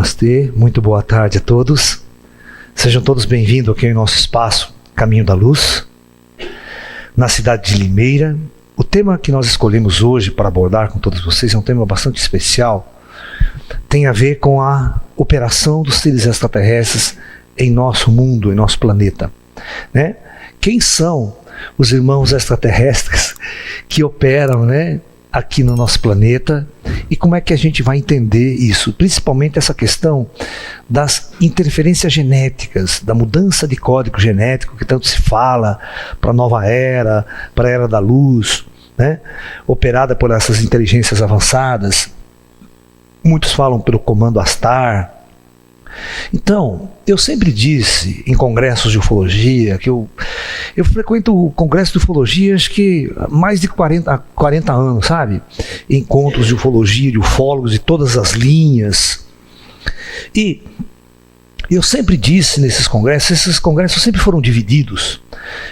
Namastê, muito boa tarde a todos. Sejam todos bem-vindos aqui ao nosso espaço Caminho da Luz, na cidade de Limeira. O tema que nós escolhemos hoje para abordar com todos vocês é um tema bastante especial. Tem a ver com a operação dos seres extraterrestres em nosso mundo, em nosso planeta, né? Quem são os irmãos extraterrestres que operam, né, aqui no nosso planeta, e como é que a gente vai entender isso? Principalmente essa questão das interferências genéticas, da mudança de código genético que tanto se fala para a nova era, para a era da luz, né? Operada por essas inteligências avançadas. Muitos falam pelo comando Astar. Então, eu sempre disse em congressos de ufologia, que eu frequento o congresso de ufologia acho que há mais de 40 anos, sabe? Encontros de ufologia, de ufólogos de todas as linhas. E eu sempre disse nesses congressos, esses congressos sempre foram divididos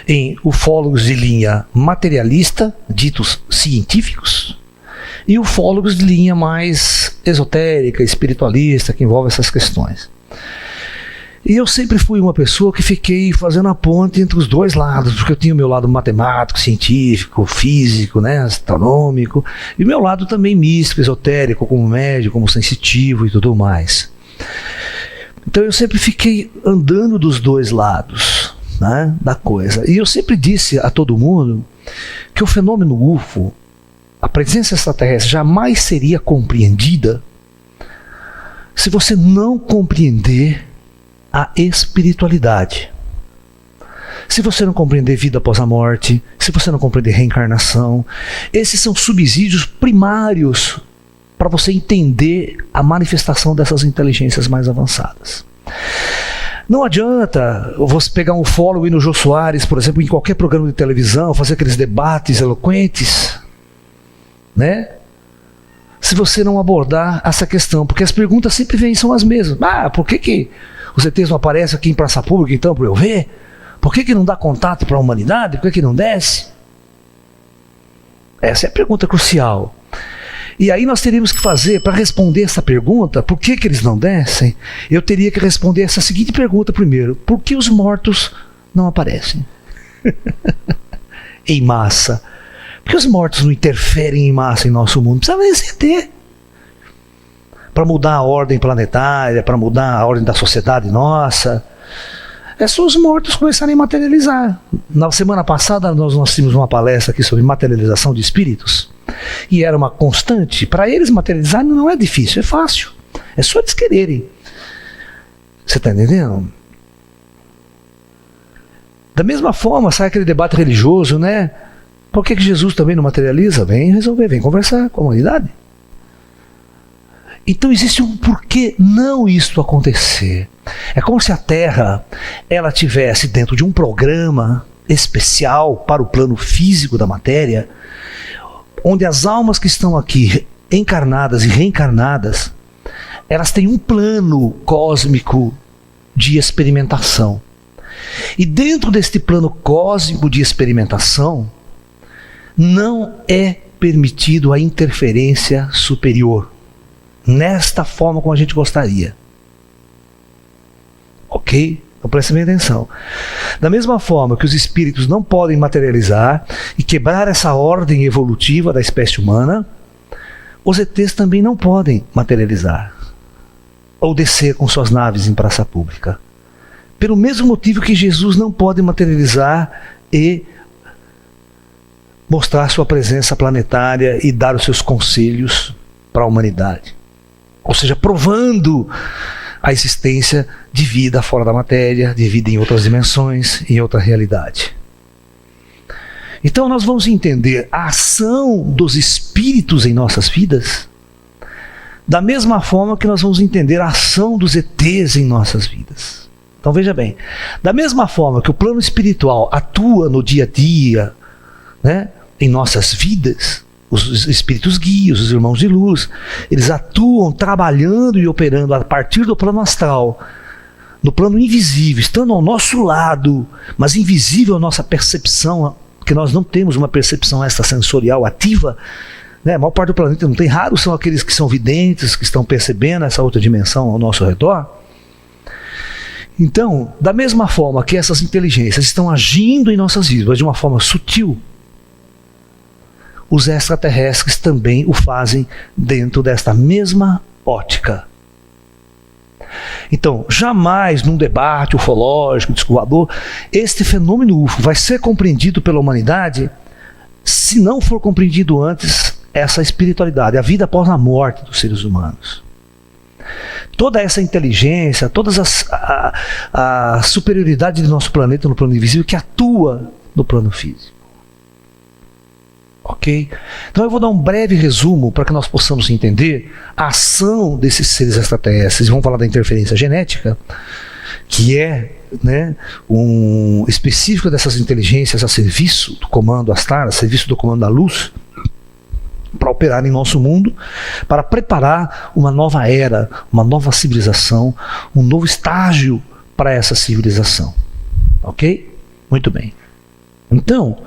em ufólogos de linha materialista, ditos científicos, e ufólogos de linha mais esotérica, espiritualista, que envolve essas questões. E eu sempre fui uma pessoa que fiquei fazendo a ponte entre os dois lados, porque eu tinha o meu lado matemático, científico, físico, né, astronômico, e o meu lado também místico, esotérico, como médico, como sensitivo e tudo mais. Então eu sempre fiquei andando dos dois lados, né, da coisa. E eu sempre disse a todo mundo que o fenômeno UFO, a presença extraterrestre, jamais seria compreendida se você não compreender a espiritualidade. Se você não compreender vida após a morte, se você não compreender reencarnação, esses são subsídios primários para você entender a manifestação dessas inteligências mais avançadas. Não adianta você pegar um ufólogo e ir no Jô Soares, por exemplo, em qualquer programa de televisão, fazer aqueles debates eloquentes, né? Se você não abordar essa questão, porque as perguntas sempre vêm, são as mesmas. Por que os ETs não aparecem aqui em praça pública então para eu ver? Por que não dá contato para a humanidade? Por que não desce? Essa é a pergunta crucial. E aí nós teríamos que fazer, para responder essa pergunta, por que eles não descem, eu teria que responder essa seguinte pergunta primeiro: por que os mortos não aparecem? Em massa. Porque os mortos não interferem em massa em nosso mundo. Precisa ET para mudar a ordem planetária, para mudar a ordem da sociedade nossa. É só os mortos começarem a materializar. Na semana passada nós tínhamos uma palestra aqui sobre materialização de espíritos. E era uma constante. Para eles materializarem não é difícil, é fácil. É só eles quererem. Você está entendendo? Da mesma forma, sai aquele debate religioso, né? Por que Jesus também não materializa? Vem resolver, vem conversar com a humanidade. Então existe um porquê não isto acontecer. É como se a Terra ela tivesse dentro de um programa especial para o plano físico da matéria, onde as almas que estão aqui encarnadas e reencarnadas, elas têm um plano cósmico de experimentação. E dentro deste plano cósmico de experimentação, não é permitido a interferência superior, nesta forma como a gente gostaria. Ok? Então prestem bem atenção. Da mesma forma que os espíritos não podem materializar e quebrar essa ordem evolutiva da espécie humana, os ETs também não podem materializar ou descer com suas naves em praça pública. Pelo mesmo motivo que Jesus não pode materializar e mostrar sua presença planetária e dar os seus conselhos para a humanidade. Ou seja, provando a existência de vida fora da matéria, de vida em outras dimensões, em outra realidade. Então nós vamos entender a ação dos espíritos em nossas vidas da mesma forma que nós vamos entender a ação dos ETs em nossas vidas. Então veja bem, da mesma forma que o plano espiritual atua no dia a dia, né, em nossas vidas, os espíritos guias, os irmãos de luz, eles atuam trabalhando e operando a partir do plano astral, no plano invisível, estando ao nosso lado, mas invisível a nossa percepção, porque nós não temos uma percepção extrasensorial ativa, né? A maior parte do planeta não tem. Raros são aqueles que são videntes, que estão percebendo essa outra dimensão ao nosso redor. Então, da mesma forma que essas inteligências estão agindo em nossas vidas, mas de uma forma sutil, os extraterrestres também o fazem dentro desta mesma ótica. Então, jamais num debate ufológico, disco voador, este fenômeno UFO vai ser compreendido pela humanidade se não for compreendido antes essa espiritualidade, a vida após a morte dos seres humanos. Toda essa inteligência, toda a superioridade do nosso planeta no plano invisível que atua no plano físico. Ok? Então eu vou dar um breve resumo para que nós possamos entender a ação desses seres extraterrestres. Vamos falar da interferência genética, que é, né, um específico dessas inteligências a serviço do comando astral, a serviço do comando da luz, para operar em nosso mundo, para preparar uma nova era, uma nova civilização, um novo estágio para essa civilização. Ok? Muito bem. Então,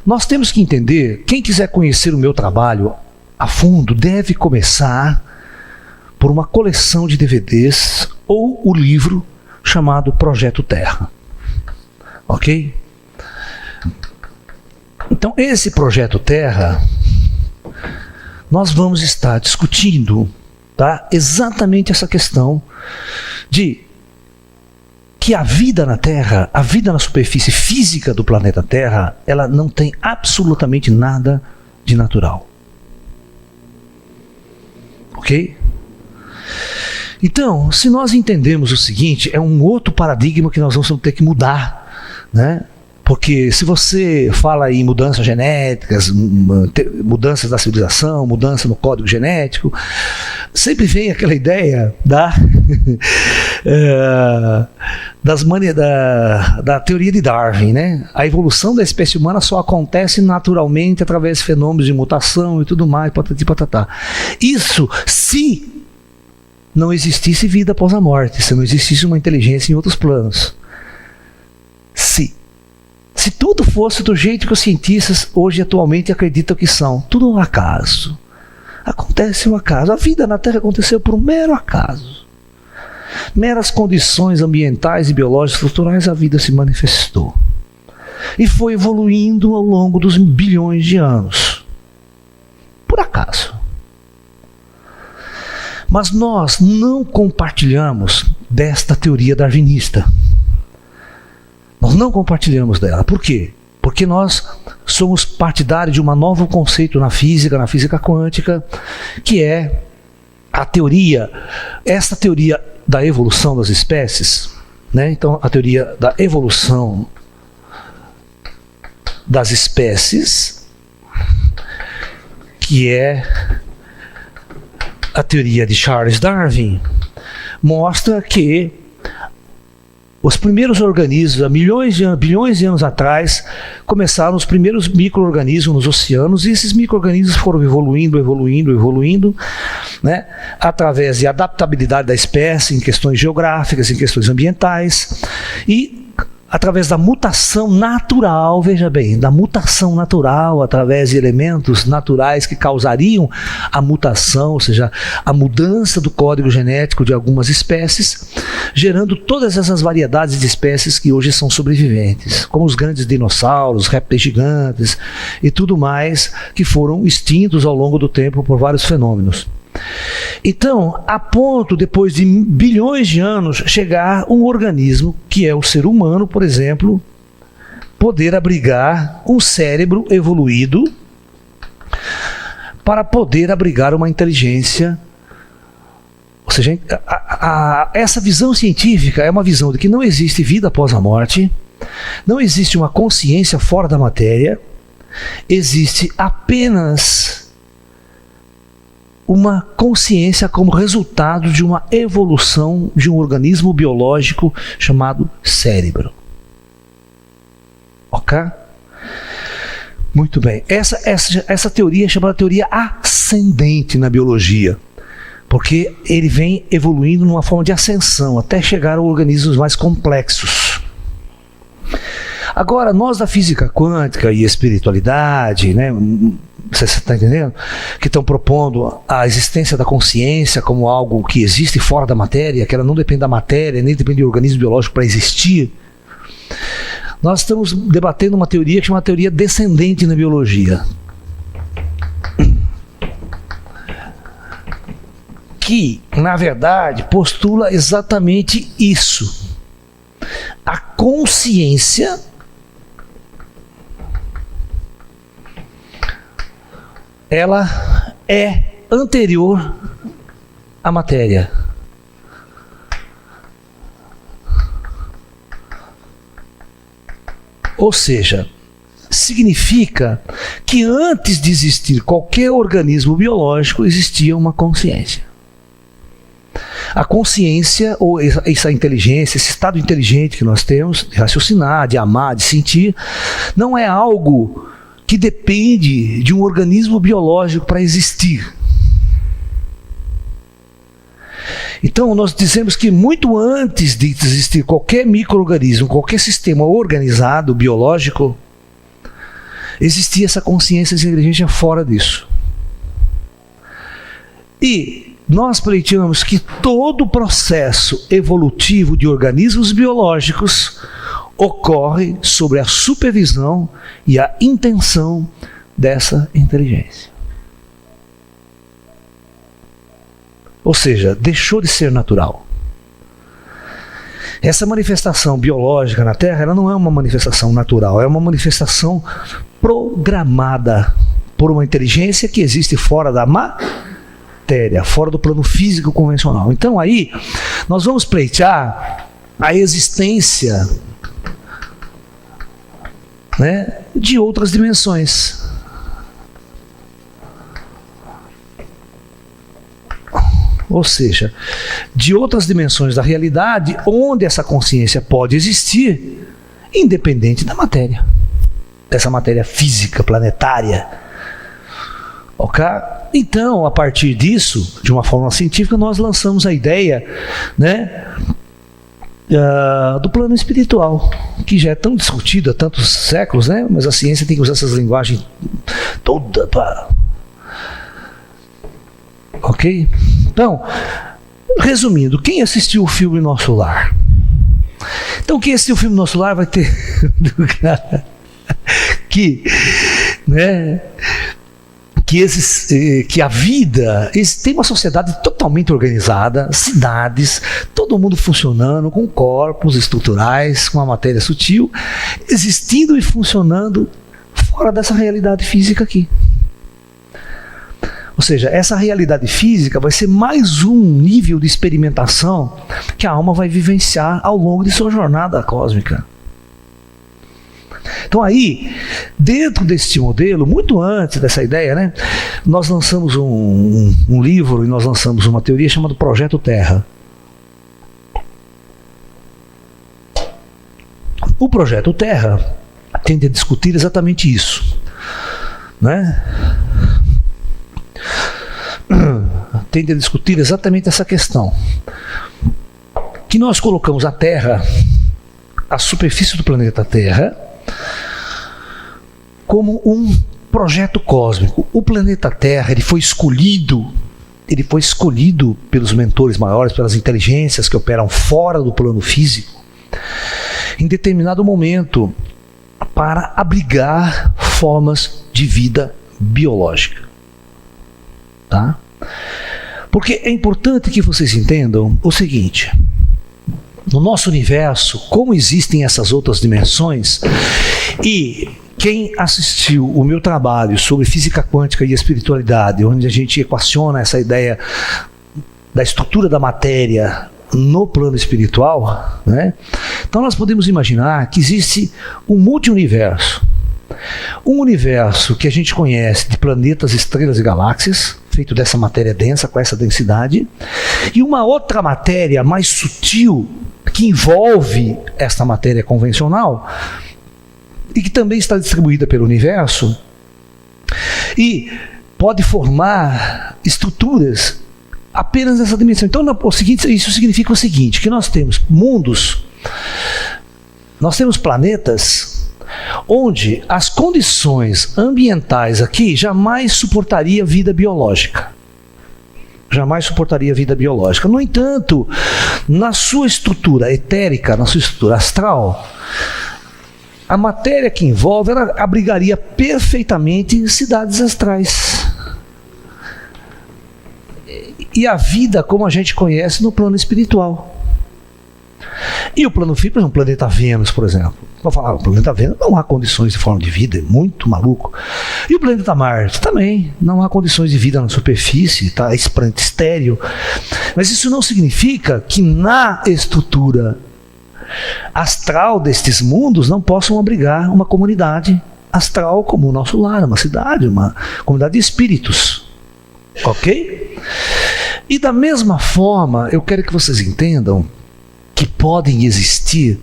nós temos que entender, quem quiser conhecer o meu trabalho a fundo, deve começar por uma coleção de DVDs ou o livro chamado Projeto Terra. Ok? Então, esse Projeto Terra, nós vamos estar discutindo, tá, exatamente essa questão de que a vida na Terra, a vida na superfície física do planeta Terra, ela não tem absolutamente nada de natural. Ok? Então, se nós entendemos o seguinte, é um outro paradigma que nós vamos ter que mudar, né? Porque se você fala em mudanças genéticas, mudanças da civilização, mudança no código genético, sempre vem aquela ideia da teoria de Darwin, né? A evolução da espécie humana só acontece naturalmente através de fenômenos de mutação e tudo mais, patati patatá. Isso se não existisse vida após a morte, se não existisse uma inteligência em outros planos. Se tudo fosse do jeito que os cientistas hoje atualmente acreditam que são, tudo um acaso. Acontece um acaso. A vida na Terra aconteceu por um mero acaso. Meras condições ambientais e biológicas estruturais, a vida se manifestou. E foi evoluindo ao longo dos bilhões de anos. Por acaso. Mas nós não compartilhamos desta teoria darwinista. Nós não compartilhamos dela. Por quê? Porque nós somos partidários de um novo conceito na física quântica, que é a teoria, essa teoria da evolução das espécies, né? Então, a teoria da evolução das espécies, que é a teoria de Charles Darwin, mostra que os primeiros organismos, há bilhões de anos atrás, começaram os primeiros micro-organismos nos oceanos, e esses micro-organismos foram evoluindo, né, através de adaptabilidade da espécie em questões geográficas, em questões ambientais, e através da mutação natural, veja bem, da mutação natural, através de elementos naturais que causariam a mutação, ou seja, a mudança do código genético de algumas espécies, gerando todas essas variedades de espécies que hoje são sobreviventes, como os grandes dinossauros, répteis gigantes e tudo mais, que foram extintos ao longo do tempo por vários fenômenos. Então, a ponto, depois de bilhões de anos, chegar um organismo, que é o ser humano, por exemplo, poder abrigar um cérebro evoluído para poder abrigar uma inteligência. Ou seja, essa visão científica é uma visão de que não existe vida após a morte, não existe uma consciência fora da matéria, existe apenas uma consciência como resultado de uma evolução de um organismo biológico chamado cérebro. Ok? Muito bem. Essa teoria é chamada teoria ascendente na biologia, porque ele vem evoluindo numa forma de ascensão até chegar a organismos mais complexos. Agora, nós da física quântica e espiritualidade, né, Você está entendendo? Que estão propondo a existência da consciência como algo que existe fora da matéria, que ela não depende da matéria, nem depende do organismo biológico para existir. Nós estamos debatendo uma teoria que é uma teoria descendente na biologia. Que, na verdade, postula exatamente isso. A consciência ela é anterior à matéria. Ou seja, significa que antes de existir qualquer organismo biológico, existia uma consciência. A consciência, ou essa inteligência, esse estado inteligente que nós temos, de raciocinar, de amar, de sentir, não é algo que depende de um organismo biológico para existir. Então, nós dizemos que muito antes de existir qualquer micro-organismo, qualquer sistema organizado, biológico, existia essa consciência, essa inteligência fora disso. E nós pleiteamos que todo o processo evolutivo de organismos biológicos ocorre sobre a supervisão e a intenção dessa inteligência. Ou seja, deixou de ser natural. Essa manifestação biológica na Terra, ela não é uma manifestação natural, é uma manifestação programada por uma inteligência que existe fora da matéria, fora do plano físico convencional. Então aí, nós vamos pleitear a existência, né, de outras dimensões. Ou seja, de outras dimensões da realidade onde essa consciência pode existir, independente da matéria, dessa matéria física, planetária. Ok? Então, a partir disso, de uma forma científica, nós lançamos a ideia, né, do plano espiritual, que já é tão discutido há tantos séculos, né, mas a ciência tem que usar essas linguagens todas para... Ok? Então, resumindo, quem assistiu o filme Nosso Lar? Então, quem assistiu o filme Nosso Lar vai ter que a vida tem uma sociedade totalmente organizada, cidades, todo mundo funcionando com corpos estruturais, com a matéria sutil, existindo e funcionando fora dessa realidade física aqui. Ou seja, essa realidade física vai ser mais um nível de experimentação que a alma vai vivenciar ao longo de sua jornada cósmica. Então aí, dentro deste modelo, muito antes dessa ideia, né, nós lançamos um livro e nós lançamos uma teoria chamada Projeto Terra. O Projeto Terra tende a discutir exatamente isso, né? Tende a discutir exatamente essa questão, que nós colocamos a Terra, a superfície do planeta Terra, como um projeto cósmico. O planeta Terra, ele foi escolhido pelos mentores maiores, pelas inteligências que operam fora do plano físico, em determinado momento, para abrigar formas de vida biológica. Tá? Porque é importante que vocês entendam o seguinte: no nosso universo, como existem essas outras dimensões, e quem assistiu o meu trabalho sobre física quântica e espiritualidade, onde a gente equaciona essa ideia da estrutura da matéria no plano espiritual, né? Então nós podemos imaginar que existe um multi-universo. Um universo que a gente conhece de planetas, estrelas e galáxias, feito dessa matéria densa, com essa densidade, e uma outra matéria mais sutil, que envolve esta matéria convencional, e que também está distribuída pelo universo, e pode formar estruturas apenas nessa dimensão. Então, isso significa o seguinte, que nós temos mundos, nós temos planetas onde as condições ambientais aqui jamais suportaria vida biológica. Jamais suportaria vida biológica. No entanto, na sua estrutura etérica, na sua estrutura astral, a matéria que envolve, ela abrigaria perfeitamente cidades astrais. E a vida como a gente conhece no plano espiritual. E o plano físico, por exemplo, o planeta Vênus, por exemplo. Vou falar, o planeta Vênus não há condições de forma de vida, é muito maluco. E o planeta Marte também, não há condições de vida na superfície, está estéril. Mas isso não significa que na estrutura astral destes mundos não possam abrigar uma comunidade astral como o nosso lar, uma cidade, uma comunidade de espíritos. Ok? E da mesma forma, eu quero que vocês entendam que podem existir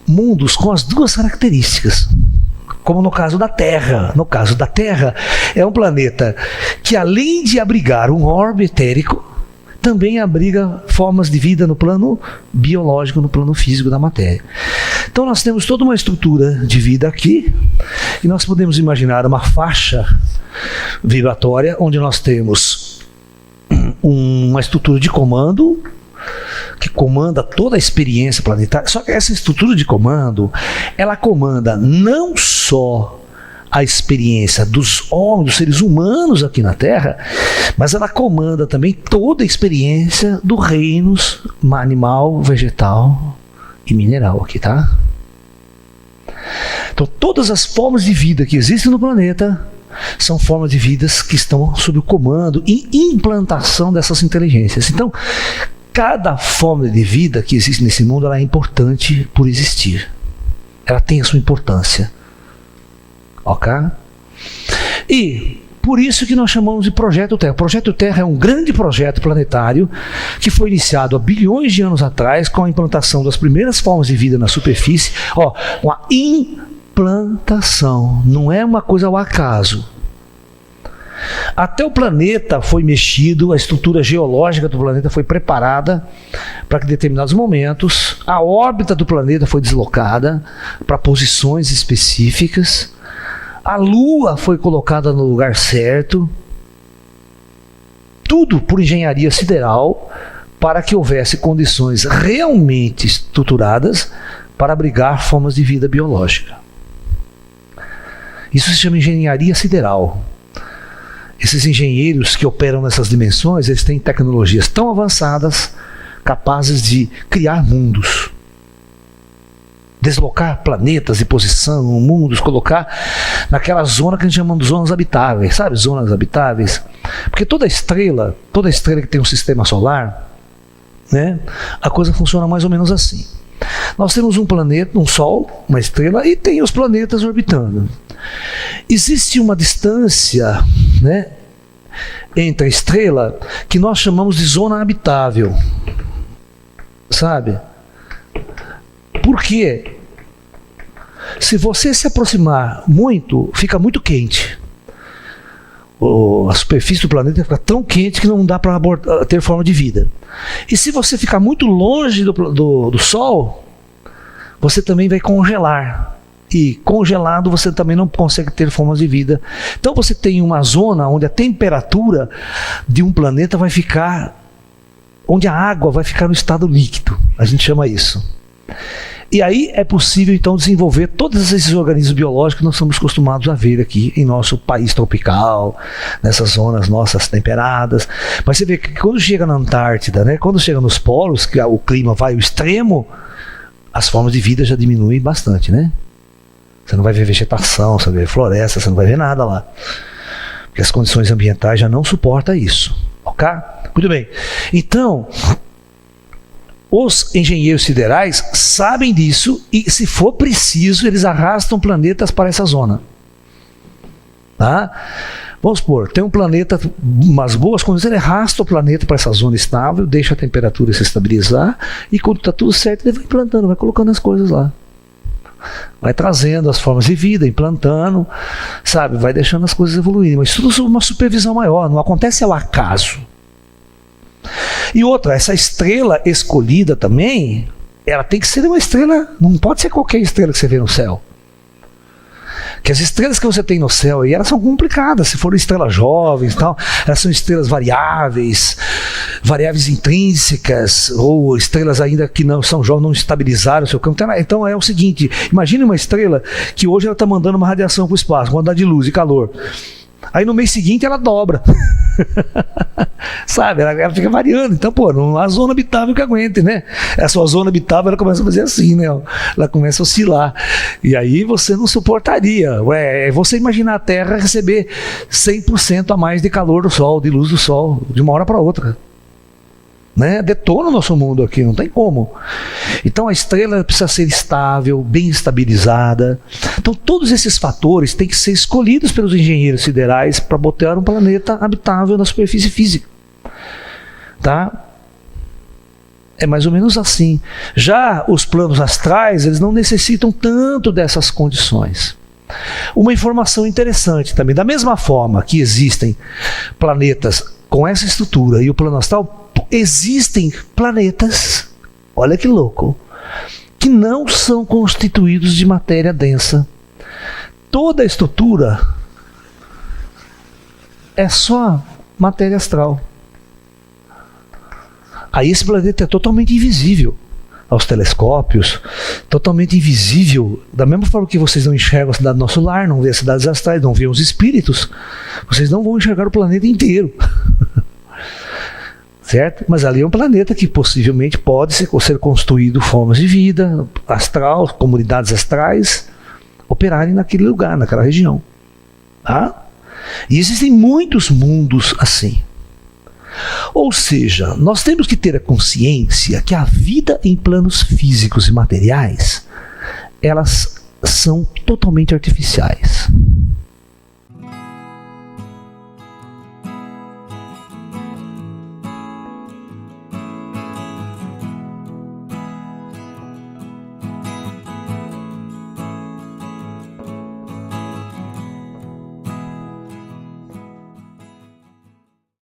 mundos com as duas características, como no caso da Terra. No caso da Terra, é um planeta que, além de abrigar um orbe etérico, também abriga formas de vida no plano biológico, no plano físico da matéria. Então nós temos toda uma estrutura de vida aqui, e nós podemos imaginar uma faixa vibratória onde nós temos uma estrutura de comando que comanda toda a experiência planetária. Só que essa estrutura de comando, ela comanda não só a experiência dos homens, dos seres humanos aqui na Terra, mas ela comanda também toda a experiência do reinos animal, vegetal e mineral aqui, tá? Então todas as formas de vida que existem no planeta são formas de vidas que estão sob o comando e implantação dessas inteligências. Então, cada forma de vida que existe nesse mundo, ela é importante por existir. Ela tem a sua importância. Ok? E por isso que nós chamamos de Projeto Terra. O Projeto Terra é um grande projeto planetário que foi iniciado há bilhões de anos atrás com a implantação das primeiras formas de vida na superfície. Uma implantação, não é uma coisa ao acaso. Até o planeta foi mexido, a estrutura geológica do planeta foi preparada para que em determinados momentos a órbita do planeta foi deslocada para posições específicas, a Lua foi colocada no lugar certo, tudo por engenharia sideral para que houvesse condições realmente estruturadas para abrigar formas de vida biológica. Isso se chama engenharia sideral. Esses engenheiros que operam nessas dimensões, eles têm tecnologias tão avançadas, capazes de criar mundos, deslocar planetas de posição, mundos, colocar naquela zona que a gente chama de zonas habitáveis, sabe? Zonas habitáveis. Porque toda estrela que tem um sistema solar, né, a coisa funciona mais ou menos assim. Nós temos um planeta, um Sol, uma estrela, e tem os planetas orbitando. Existe uma distância, né, entre a estrela que nós chamamos de zona habitável. Sabe? Por quê? Se você se aproximar muito, fica muito quente. A superfície do planeta fica tão quente que não dá para ter forma de vida. E se você ficar muito longe do Sol, você também vai congelar. E congelado você também não consegue ter formas de vida. Então você tem uma zona onde a temperatura de um planeta vai ficar, onde a água vai ficar no estado líquido. A gente chama isso. E aí é possível então desenvolver todos esses organismos biológicos que nós somos acostumados a ver aqui em nosso país tropical, nessas zonas nossas temperadas. Mas você vê que quando chega na Antártida, né, quando chega nos polos, que o clima vai ao extremo, as formas de vida já diminuem bastante, né? Você não vai ver vegetação, você não vai ver floresta, você não vai ver nada lá. Porque as condições ambientais já não suportam isso. Ok? Muito bem. Então, os engenheiros siderais sabem disso e, se for preciso, eles arrastam planetas para essa zona. Tá? Vamos supor, tem um planeta, umas boas condições, ele arrasta o planeta para essa zona estável, deixa a temperatura se estabilizar e, quando está tudo certo, ele vai implantando, vai colocando as coisas lá. Vai trazendo as formas de vida, implantando, sabe, vai deixando as coisas evoluírem, mas tudo sob uma supervisão maior, não acontece ao acaso. E outra, essa estrela escolhida também, ela tem que ser uma estrela, não pode ser qualquer estrela que você vê no céu. Que as estrelas que você tem no céu aí, elas são complicadas. Se forem estrelas jovens e tal, elas são estrelas variáveis intrínsecas, ou estrelas ainda que não são jovens, não estabilizaram o seu campo. Então é o seguinte, imagine uma estrela que hoje ela está mandando uma radiação para o espaço, quantidade de luz e calor. Aí no mês seguinte ela dobra. Sabe, ela fica variando. Então, pô, não há zona habitável que aguente, né? A sua zona habitável, ela começa a fazer assim, né? Ela começa a oscilar. E aí você não suportaria. É você imaginar a Terra receber 100% a mais de calor do Sol, de luz do Sol, de uma hora para outra. Né? Detona o nosso mundo aqui, não tem como. Então a estrela precisa ser estável, bem estabilizada. Então todos esses fatores têm que ser escolhidos pelos engenheiros siderais para botar um planeta habitável na superfície física. Tá? É mais ou menos assim. Já os planos astrais, eles não necessitam tanto dessas condições. Uma informação interessante também, da mesma forma que existem planetas com essa estrutura e o plano astral, existem planetas, olha que louco, que não são constituídos de matéria densa. Toda a estrutura é só matéria astral. Aí esse planeta é totalmente invisível aos telescópios, totalmente invisível, da mesma forma que vocês não enxergam a cidade do nosso lar, não vê as cidades astrais, não vê os espíritos, vocês não vão enxergar o planeta inteiro. Certo? Mas ali é um planeta que possivelmente pode ser construído formas de vida astral, comunidades astrais operarem naquele lugar, naquela região. Tá? E existem muitos mundos assim. Ou seja, nós temos que ter a consciência que a vida em planos físicos e materiais, elas são totalmente artificiais.